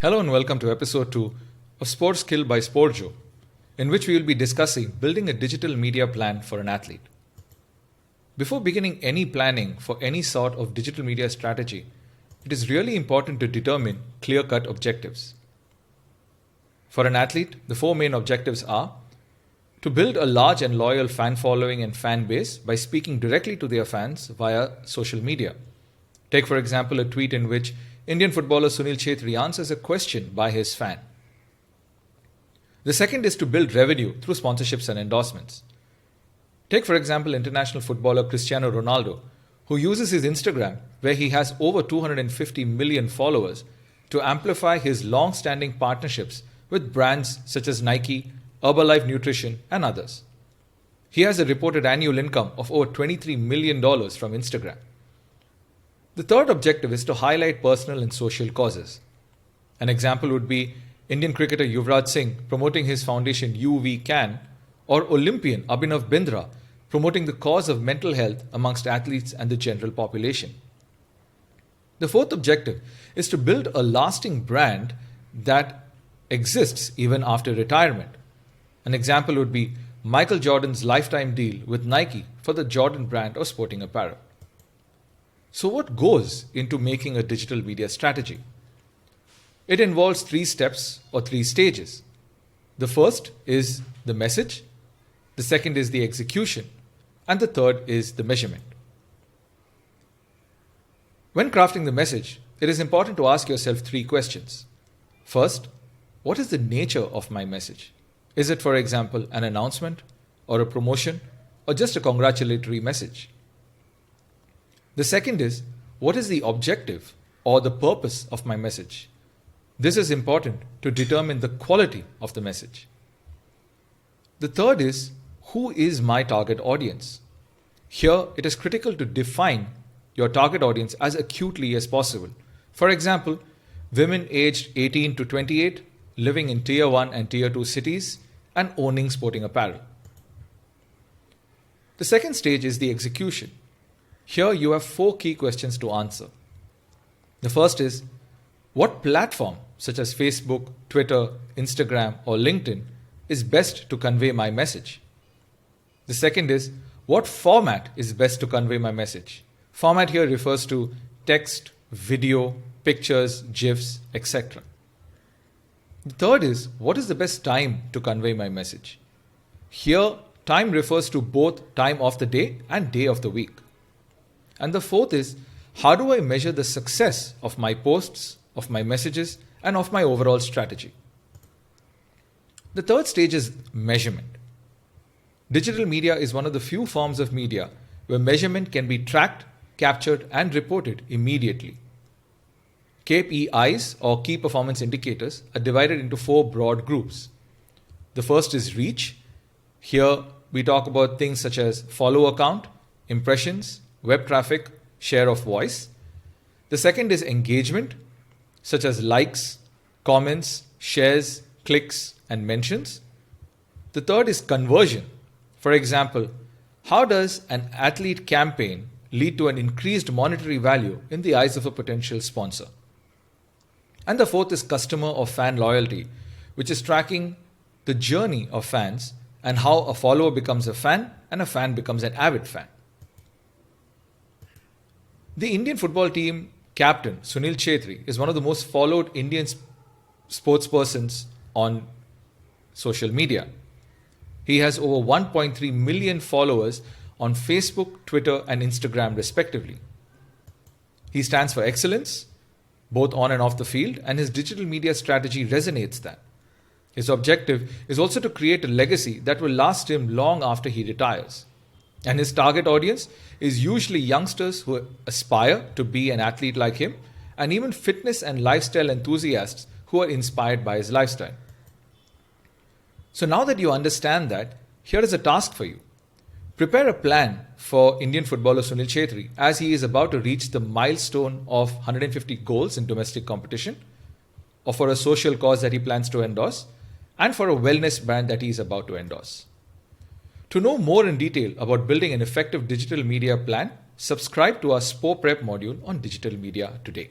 Hello and welcome to episode 2 of Sports Skill by Sportjo, in which we will be discussing building a digital media plan for an athlete. Before beginning any planning for any sort of digital media strategy, it is really important to determine clear-cut objectives. For an athlete, the four main objectives are to build a large and loyal fan following and fan base by speaking directly to their fans via social media. Take, for example, a tweet in which Indian footballer Sunil Chhetri answers a question by his fan. The second is to build revenue through sponsorships and endorsements. Take, for example, international footballer Cristiano Ronaldo, who uses his Instagram, where he has over 250 million followers, to amplify his long-standing partnerships with brands such as Nike, Herbalife Nutrition, and others. He has a reported annual income of over $23 million from Instagram. The third objective is to highlight personal and social causes. An example would be Indian cricketer Yuvraj Singh promoting his foundation UV Can, or Olympian Abhinav Bindra promoting the cause of mental health amongst athletes and the general population. The fourth objective is to build a lasting brand that exists even after retirement. An example would be Michael Jordan's lifetime deal with Nike for the Jordan brand of sporting apparel. So what goes into making a digital media strategy? It involves 3 steps or 3 stages. The first is the message, the second is the execution, and the third is the measurement. When crafting the message, it is important to ask yourself 3 questions. First, what is the nature of my message? Is it, for example, an announcement or a promotion or just a congratulatory message? The second is, what is the objective or the purpose of my message? This is important to determine the quality of the message. The third is, who is my target audience? Here, it is critical to define your target audience as acutely as possible. For example, women aged 18 to 28, living in Tier 1 and Tier 2 cities, and owning sporting apparel. The second stage is the execution. Here you have 4 key questions to answer. The first is, what platform, such as Facebook, Twitter, Instagram, or LinkedIn, is best to convey my message? The second is, what format is best to convey my message? Format here refers to text, video, pictures, GIFs, etc. The third is, what is the best time to convey my message? Here, time refers to both time of the day and day of the week. And the fourth is, how do I measure the success of my posts, of my messages, and of my overall strategy? The third stage is measurement. Digital media is one of the few forms of media where measurement can be tracked, captured, and reported immediately. KPIs, or key performance indicators, are divided into 4 broad groups. The first is reach. Here we talk about things such as follower count, impressions, web traffic, share of voice. The second is engagement, such as likes, comments, shares, clicks, and mentions. The third is conversion. For example, how does an athlete campaign lead to an increased monetary value in the eyes of a potential sponsor? And the fourth is customer or fan loyalty, which is tracking the journey of fans and how a follower becomes a fan and a fan becomes an avid fan. The Indian football team captain Sunil Chhetri is one of the most followed Indian sportspersons on social media. He has over 1.3 million followers on Facebook, Twitter, and Instagram respectively. He stands for excellence, both on and off the field, and his digital media strategy resonates that. His objective is also to create a legacy that will last him long after he retires. And his target audience is usually youngsters who aspire to be an athlete like him, and even fitness and lifestyle enthusiasts who are inspired by his lifestyle. So now that you understand that, here is a task for you. Prepare a plan for Indian footballer Sunil Chhetri as he is about to reach the milestone of 150 goals in domestic competition, or for a social cause that he plans to endorse, and for a wellness brand that he is about to endorse. To know more in detail about building an effective digital media plan, subscribe to our SPO Prep module on digital media today.